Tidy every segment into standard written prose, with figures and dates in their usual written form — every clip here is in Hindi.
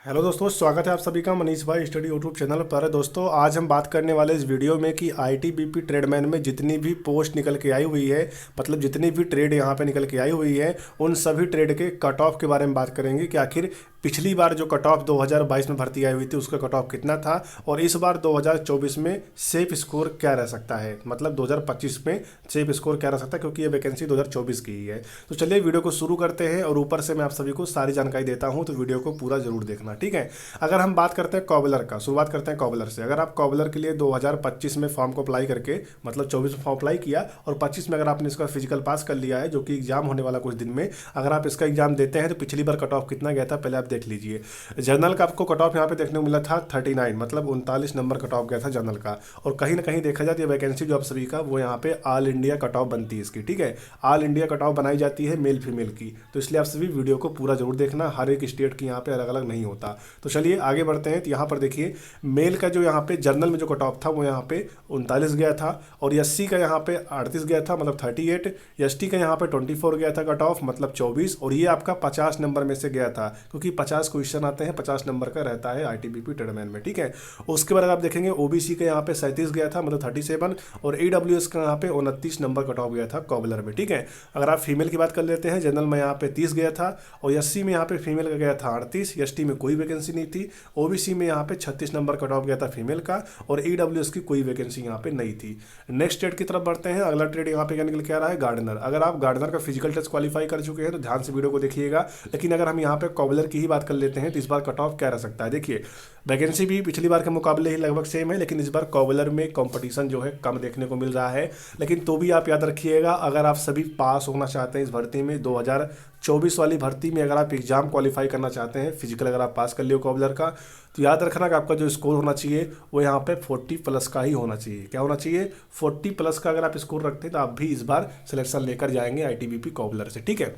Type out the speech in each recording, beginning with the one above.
हेलो दोस्तों, स्वागत है आप सभी का मनीष भाई स्टडी यूट्यूब चैनल पर। दोस्तों, आज हम बात करने वाले इस वीडियो में कि आईटीबीपी ट्रेडमैन में जितनी भी पोस्ट निकल के आई हुई है, मतलब जितनी भी ट्रेड यहाँ पे निकल के आई हुई है, उन सभी ट्रेड के कट ऑफ के बारे में बात करेंगे कि आखिर पिछली बार जो कट ऑफ 2022 में भर्ती आई हुई थी उसका कट ऑफ कितना था और इस बार 2024 में सेफ स्कोर क्या रह सकता है, मतलब 2025 में सेफ स्कोर क्या रह सकता है, क्योंकि ये वैकेंसी 2024 की ही है। तो चलिए वीडियो को शुरू करते हैं और ऊपर से मैं आप सभी को सारी जानकारी देता हूँ, तो वीडियो को पूरा जरूर देखना, ठीक है। अगर हम बात करते हैं कॉबलर का, शुरुआत करते हैं कॉबलर से। अगर आप कॉबलर के लिए 2025 में फॉर्म को अप्लाई करके, मतलब 24 में फॉर्म अप्लाई किया और 25 में अगर आपने इसका फिजिकल पास कर लिया है, जो कि एग्जाम होने वाला कुछ दिन में, अगर आप इसका एग्जाम देते हैं तो पिछली बार कट ऑफ कितना गया था पहले आप देख लीजिए। जनरल का आपको कट ऑफ यहाँ पे देखने को मिला था 39, मतलब 39 नंबर कट ऑफ गया था जनरल का। और कहीं ना कहीं देखा जाए तो ये वैकेंसी जो आप सभी का वो यहाँ पे ऑल इंडिया कट ऑफ बनती है इसकी, ठीक है। ऑल इंडिया कट ऑफ बनाई जाती है मेल फीमेल की, तो इसलिए आप सभी वीडियो को पूरा जरूर देखना, हर एक स्टेट की यहाँ पे अलग अलग नहीं होता। तो चलिए आगे बढ़ते हैं। तो यहाँ पर देखिए मेल का जो यहाँ पे जनरल में जो कट ऑफ था वो यहाँ पे 39 गया था और एससी का यहाँ पे 38 गया था, मतलब 38। एसटी का यहाँ पे 24 गया था कट ऑफ, मतलब 24। और ये आपका 50 नंबर में से गया था, क्योंकि 50 क्वेश्चन आते हैं, 50 नंबर का रहता है आईटीबीपी ट्रेडमैन में, ठीक है। उसके बाद आप देखेंगे ओबीसी का यहाँ पे 37 गया था, मतलब 37। और ईडब्ल्यूएस का यहाँ पे 29 नंबर कट ऑफ गया था कॉबलर में, ठीक है। अगर आप फीमेल की बात कर लेते हैं, जनरल में यहाँ पे 30 गया था और एससी में यहाँ पे फीमेल का गया था 38, एसटी में कोई वैकेंसी नहीं थी, ओबीसी में यहाँ पे 36 नंबर कट ऑफ गया था फीमेल का और ईडब्ल्यूएस की कोई वैकेंसी यहाँ पे नहीं थी। नेक्स्ट स्टेट की तरफ बढ़ते हैं। अगला ट्रेड यहाँ पे क्या निकल के आ रहा है, गार्डनर। अगर आप गार्डनर का फिजिकल टेस्ट क्वालिफाई कर चुके हैं तो ध्यान से वीडियो को देखिएगा, लेकिन अगर हम यहाँ पे कॉबलर की ही बात कर लेते हैं तो इस बार कट ऑफ क्या रह सकता है। देखिए वैकेंसी भी पिछली बार के मुकाबले ही लगभग सेम है, लेकिन इस बार कॉबलर में कंपटीशन जो है कम देखने को मिल रहा है। लेकिन तो भी आप याद रखिएगा, अगर आप सभी पास होना चाहते हैं इस भर्ती में, 2024 वाली भर्ती में अगर आप एग्जाम क्वालिफाई करना चाहते हैं, फिजिकल अगर आप पास कर लियो कॉबलर का, तो याद रखना कि आपका जो स्कोर होना चाहिए वो यहाँ पे 40 प्लस का ही होना चाहिए। क्या होना चाहिए? 40 प्लस का अगर आप स्कोर रखते हैं तो आप भी इस बार सिलेक्शन लेकर जाएंगे आईटीबीपी कॉबलर से, ठीक है।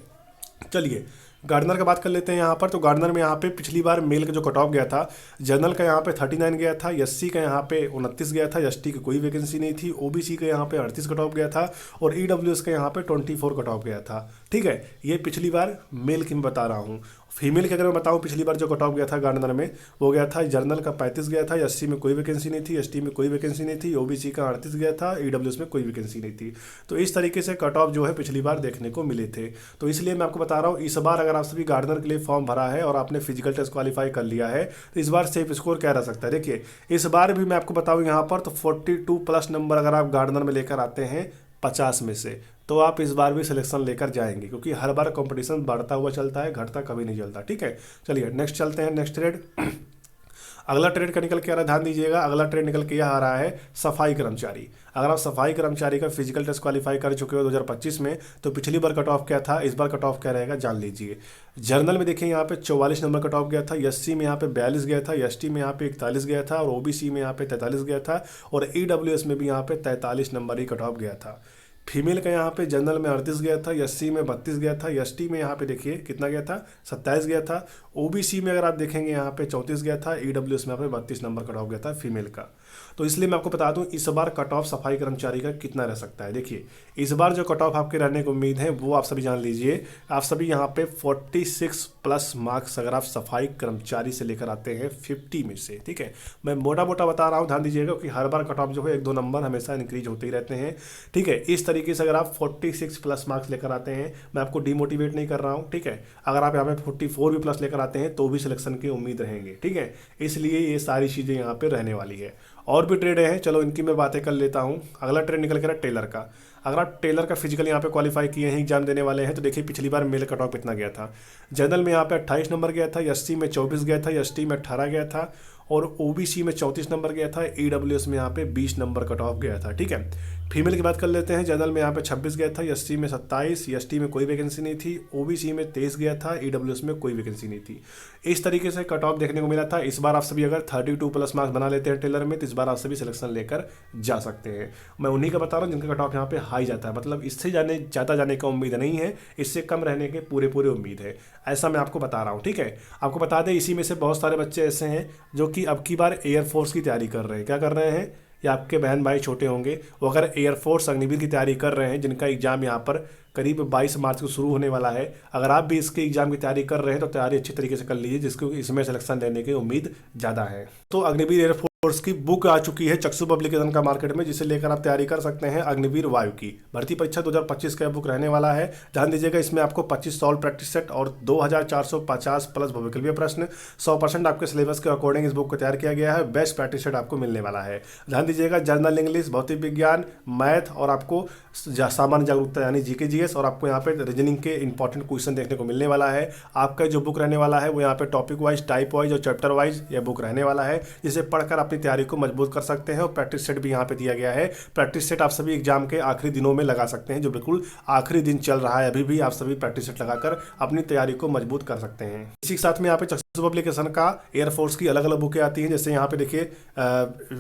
चलिए गार्डनर का बात कर लेते हैं यहाँ पर। तो गार्डनर में यहाँ पे पिछली बार मेल का जो कट ऑफ गया था, जनरल का यहाँ पे 39 गया था, एससी का यहाँ पे 29 गया था, एसटी की कोई वैकेंसी नहीं थी, ओबीसी का यहाँ पे 38 कट ऑफ गया था और ईडब्ल्यूएस का यहाँ पे 24 कट ऑफ गया था, ठीक है। ये पिछली बार मेल की मैं बता रहा हूँ। फीमेल की अगर मैं बताऊँ पिछली बार जो कट ऑफ गया था गार्डनर में, वो गया था जनरल का 35 गया था, एससी में कोई वैकेंसी नहीं थी, एसटी में कोई वैकेंसी नहीं थी, ओबीसी का 38 गया था, ईडब्ल्यूएस में कोई वैकेंसी नहीं थी। तो इस तरीके से कट ऑफ जो है पिछली बार देखने को मिले थे। तो इसलिए मैं आपको बता रहा हूँ, इस बार अगर आप सभी गार्डनर के लिए फॉर्म भरा है और आपने फिजिकल टेस्ट क्वालिफाई कर लिया है तो इस बार सेफ स्कोर क्या रह सकता है। देखिए इस बार भी मैं आपको बताऊँ यहाँ पर, तो 42 प्लस नंबर अगर आप गार्डनर में लेकर आते हैं 50 में से, तो आप इस बार भी सिलेक्शन लेकर जाएंगे, क्योंकि हर बार कंपटीशन बढ़ता हुआ चलता है, घटता कभी नहीं चलता, ठीक है। चलिए नेक्स्ट चलते हैं, नेक्स्ट ट्रेड। अगला ट्रेड का निकल के आ रहा है, ध्यान दीजिएगा, अगला ट्रेड निकल के यह आ रहा है सफाई कर्मचारी। अगर आप सफाई कर्मचारी का फिजिकल टेस्ट क्वालिफाई कर चुके हो 2025 में, तो पिछली बार कट ऑफ क्या था, इस बार कट ऑफ क्या रहेगा जान लीजिए। जनरल में देखिए यहाँ पे 44 नंबर कट ऑफ गया था, एससी में यहाँ पे 42 गया था, एसटी में यहाँ पे 41 गया था और ओबीसी में यहाँ पे 43 गया था और ईडब्ल्यूएस में भी यहाँ पे 43 नंबर ही कट ऑफ गया था। फीमेल का यहाँ पे जनरल में 38 गया था, एससी में 32 गया था, एसटी में यहाँ पे देखिए कितना गया था, 27 गया था, ओबीसी में अगर आप देखेंगे यहाँ पे 34 गया था, ईडब्ल्यूएस में यहाँ पे 32 नंबर कट ऑफ गया था फीमेल का। तो इसलिए मैं आपको बता दूं इस बार कट ऑफ सफाई कर्मचारी का कितना रह सकता है। देखिए इस बार जो कट ऑफ आपके रहने को उम्मीद है वो आप सभी जान लीजिए। आप सभी यहाँ पे 46 प्लस मार्क्स अगर आप सफाई कर्मचारी से लेकर आते हैं 50 में से, ठीक है। मैं मोटा मोटा बता रहा हूँ, ध्यान दीजिएगा, क्योंकि हर बार कट ऑफ जो है 1-2 नंबर हमेशा इंक्रीज होते ही रहते हैं, ठीक है। इस तरीके से अगर आप 46 प्लस मार्क्स लेकर आते हैं, मैं आपको डिमोटिवेट नहीं कर रहा हूँ, ठीक है। अगर आप यहाँ पे 44 भी प्लस लेकर आते हैं तो भी सिलेक्शन की उम्मीद रहेंगे, ठीक है। इसलिए ये सारी चीज़ें यहाँ पे रहने वाली है। और भी ट्रेड हैं, चलो इनकी मैं बातें कर लेता हूँ। अगला ट्रेड निकल के रहा टेलर का। अगर आप टेलर का फिजिकल यहाँ पे क्वालिफाई किए हैं, एग्जाम देने वाले हैं, तो देखिए पिछली बार मेल कट ऑफ कितना गया था। जनरल में यहाँ पे 28 नंबर गया था, एससी में 24 गया था, एसटी में 18 गया था और ओबीसी में 34 नंबर गया था, ईडब्ल्यूएस में यहाँ पे 20 नंबर कट ऑफ गया था, ठीक है। फीमेल की बात कर लेते हैं। जनरल में यहाँ पे 26 गया था, एससी में 27, एसटी में कोई वैकेंसी नहीं थी, ओबीसी में 23 गया था, ईडब्ल्यूएस में कोई वैकेंसी नहीं थी। इस तरीके से कट ऑफ देखने को मिला था। इस बार आप सभी अगर 32 प्लस मार्क्स बना लेते हैं टेलर में, तो इस बार आप सभी सिलेक्शन लेकर जा सकते हैं। मैं उन्हीं का बता रहा हूँ जिनका कट ऑफ यहाँ पे हाई जाता है, मतलब इससे ज़्यादा जाने का उम्मीद नहीं है, इससे कम रहने के पूरे उम्मीद है, ऐसा मैं आपको बता रहा हूँ, ठीक है। आपको बता दें इसी में से बहुत सारे बच्चे ऐसे हैं जो कि अब की बार एयरफोर्स की तैयारी कर रहे हैं। क्या कर रहे हैं? या आपके बहन भाई छोटे होंगे, वो अगर एयरफोर्स अग्निवीर की तैयारी कर रहे हैं, जिनका एग्ज़ाम यहाँ पर करीब 22 मार्च को शुरू होने वाला है, अगर आप भी इसके एग्जाम की तैयारी कर रहे हैं तो तैयारी अच्छी तरीके से कर लीजिए, जिसको इसमें सिलेक्शन लेने की उम्मीद ज़्यादा है। तो अग्निवीर एयरफोर्स की बुक आ चुकी है चक्षु पब्लिकेशन का मार्केट में, जिसे लेकर आप तैयारी कर सकते हैं। अग्निवीर वायु की भर्ती परीक्षा 2025 का बुक रहने वाला है। ध्यान दीजिएगा, इसमें आपको 25 सॉल्व प्रैक्टिस सेट और 2450 प्लस बहुविकल्पीय प्रश्न 100% आपके सिलेबस के अकॉर्डिंग इस बुक को तैयार किया गया है। बेस्ट प्रैक्टिस सेट आपको मिलने वाला है। ध्यान दीजिएगा, जनरल इंग्लिश, भौतिक विज्ञान, मैथ और आपको सामान्य जागरूकता यानी जीके जीएस, और आपको यहाँ पे रीजनिंग के इंपॉर्टेंट क्वेश्चन देखने को मिलने वाला है। आपका जो बुक रहने वाला है वो यहाँ पे टॉपिक वाइज, टाइप वाइज और चैप्टर वाइज यह बुक रहने वाला है, जिसे पढ़कर अपनी तैयारी को मजबूत कर सकते हैं। और प्रैक्टिस सेट भी यहाँ पे दिया गया है। प्रैक्टिस सेट आप सभी एग्जाम के आखिरी दिनों में लगा सकते हैं, जो बिल्कुल आखिरी दिन चल रहा है, अभी भी आप सभी प्रैक्टिस सेट लगाकर अपनी तैयारी को मजबूत कर सकते हैं। इसी के साथ में यहाँ पे चक्षु पब्लिकेशन का एयरफोर्स की अलग अलग बुकें आती हैं, जैसे यहाँ पे देखिए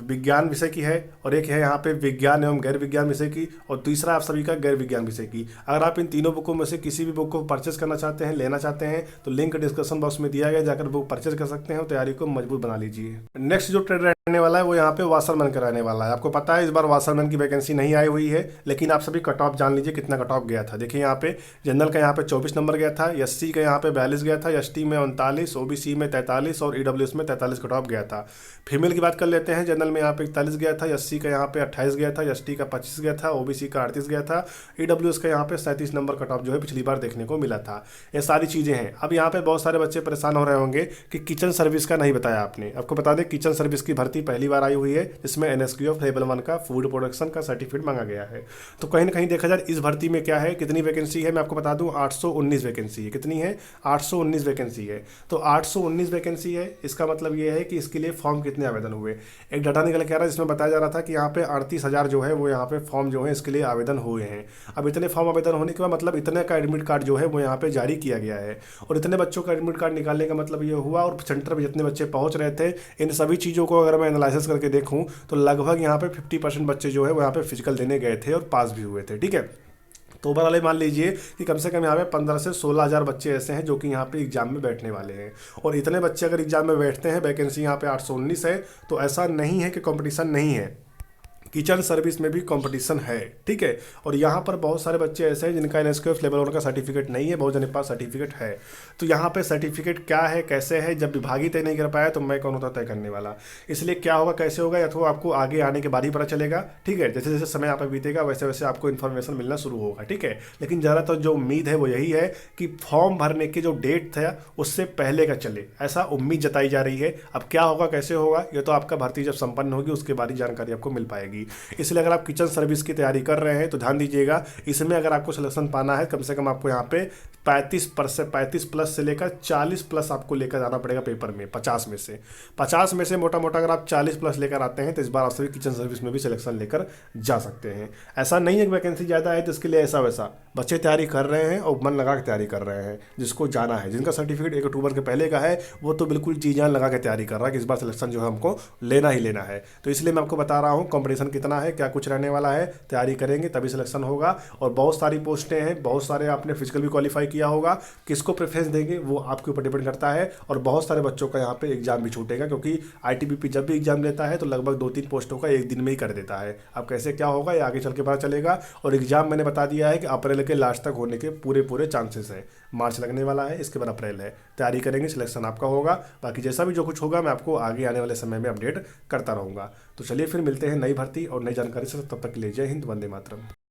विज्ञान विषय की है, और एक है यहाँ पे विज्ञान एवं गैर विज्ञान विषय की, और तीसरा आप सभी का गैर विज्ञान विषय की। अगर आप इन तीनों बुकों में से किसी भी बुक को परचेज करना चाहते हैं, लेना चाहते हैं, तो लिंक डिस्क्रिप्शन बॉक्स में दिया गया, जाकर बुक परचेज कर सकते हैं और तैयारी को मजबूत बना लीजिए। नेक्स्ट जो ट्रेड रहने वाला है वो यहाँ पे वाशरमैन का रहने वाला है। आपको पता है इस बार वाशरमैन की वैकेंसी नहीं आई हुई है, लेकिन आप सभी कट ऑफ जान लीजिए कितना कट ऑफ गया था। देखिए यहाँ पे जनरल का यहाँ पे 24 नंबर गया था, एससी का यहाँ पे 42 गया था, एसटी में 39, ओबीसी में 43 और ईडब्ल्यूएस में 43 कट ऑफ गया था। फीमेल की बात कर लेते हैं, जनरल में यहाँ पे 41 गया था, एससी का यहाँ पे 28 गया था, एसटी का 25 गया था, ओबीसी का 38 गया था, ईडब्ल्यूएस का यहाँ पे 37 नंबर कट ऑफ जो है पिछली बार देखने को मिला था। ये सारी चीज़ें हैं। अब यहाँ पे बहुत सारे बच्चे परेशान हो रहे होंगे कि किचन सर्विस का नहीं बताया आपने। आपको बता दें, किचन सर्विस की भर्ती पहली बार आई हुई है, जिसमें NSQF लेवल 1 का फूड प्रोडक्शन का सर्टिफिकेट मांगा गया है। तो कहीं ना कहीं देखा जाए इस भर्ती में क्या है, कितनी वैकेंसी है, मैं आपको बता दूं 819 वैकेंसी है। कितनी है? 819 वैकेंसी है। तो 819 वैकेंसी है, इसका मतलब ये है कि इसके लिए फॉर्म कितने आवेदन हुए। एक डाटा निकल के आ रहा है जिसमें बताया जा रहा था कि यहाँ पे 38,000 जो है वो यहाँ पे फॉर्म जो है इसके लिए आवेदन हुए हैं। अब इतने फॉर्म आवेदन होने के बाद मतलब इतने का एडमिट कार्ड जो है वो यहाँ पे जारी किया गया है, और इतने बच्चों का एडमिट कार्ड निकालने का मतलब ये हुआ, और सेंटर पर जितने बच्चे पहुँच रहे थे, इन सभी चीज़ों को अगर मैं एनालिसिस करके देखूँ तो लगभग यहाँ पे 50% बच्चे जो है वो यहाँ पे फिजिकल देने गए थे और पास भी हुए थे। ठीक है, तो ओवरऑल मान लीजिए कि कम से कम यहाँ पे 15 से 16,000 बच्चे ऐसे हैं जो कि यहाँ पे एग्जाम में बैठने वाले हैं। और इतने बच्चे अगर एग्जाम में बैठते हैं, वैकेंसी यहाँ पे 819 है, तो ऐसा नहीं है कि कंपटीशन नहीं है। किचन सर्विस में भी कंपटीशन है। ठीक है, और यहाँ पर बहुत सारे बच्चे ऐसे हैं जिनका NSQF लेवल 1 का सर्टिफिकेट नहीं है, बहुत जन के पास सर्टिफिकेट है। तो यहाँ पे सर्टिफिकेट क्या है, कैसे है, जब विभाग ही तय नहीं कर पाया तो मैं कौन होता तय करने वाला। इसलिए क्या होगा, कैसे होगा, या तो आपको आगे आने के बाद ही पता चलेगा। ठीक है, जैसे जैसे समय यहाँ पर बीतेगा वैसे वैसे आपको इन्फॉर्मेशन मिलना शुरू होगा। ठीक है, लेकिन ज़्यादातर जो उम्मीद है वो यही है कि फॉर्म भरने की जो डेट था उससे पहले का चले, ऐसा उम्मीद जताई जा रही है। अब क्या होगा, कैसे होगा, ये तो आपका भर्ती जब संपन्न होगी उसके बाद ही जानकारी आपको मिल पाएगी। इसलिए अगर आप किचन सर्विस की तैयारी कर रहे हैं तो ध्यान दीजिएगा, इसमें अगर आपको सिलेक्शन पाना है, कम से कम आपको यहाँ पे 35 प्लस से लेकर 40 प्लस आपको लेकर जाना पड़ेगा पेपर में। 50 में से मोटा मोटा अगर आप 40 प्लस लेकर आते हैं तो इस बार आप सभी किचन सर्विस में भी सिलेक्शन लेकर जा सकते हैं। ऐसा नहीं है कि वैकेंसी ज़्यादा है तो इसके लिए ऐसा वैसा, बच्चे तैयारी कर रहे हैं और मन लगा के तैयारी कर रहे हैं। जिसको जाना है, जिनका सर्टिफिकेट 1 अक्टूबर के पहले का है, वो तो बिल्कुल जी जान लगा के तैयारी कर रहा है कि इस बार सिलेक्शन जो है हमको लेना ही लेना है। तो इसलिए मैं आपको बता रहा हूँ कॉम्पिटिशन कितना है, क्या कुछ रहने वाला है, तैयारी करेंगे तभी सिलेक्शन होगा। और बहुत सारी पोस्टें हैं, बहुत सारे आपने फिजिकल भी क्वालिफाई किया होगा, किसको प्रेफरेंस देंगे वो आपके ऊपर डिपेंड करता है। और बहुत सारे बच्चों का यहाँ पे एग्जाम भी छूटेगा, क्योंकि ITBP जब भी एग्जाम लेता है तो लगभग 2-3 पोस्टों का एक दिन में ही कर देता है। अब कैसे क्या होगा ये आगे चल के पता चलेगा। और एग्जाम मैंने बता दिया है कि अप्रैल के लास्ट तक होने के पूरे चांसेस हैं। मार्च लगने वाला है, इसके बाद अप्रैल है। तैयारी करेंगे, सिलेक्शन आपका होगा। बाकी जैसा भी जो कुछ होगा मैं आपको आगे आने वाले समय में अपडेट करता रहूँगा। तो चलिए फिर मिलते हैं नई भर्ती और नई जानकारी से, तब तक के लिए जय हिंद, वंदे मातरम।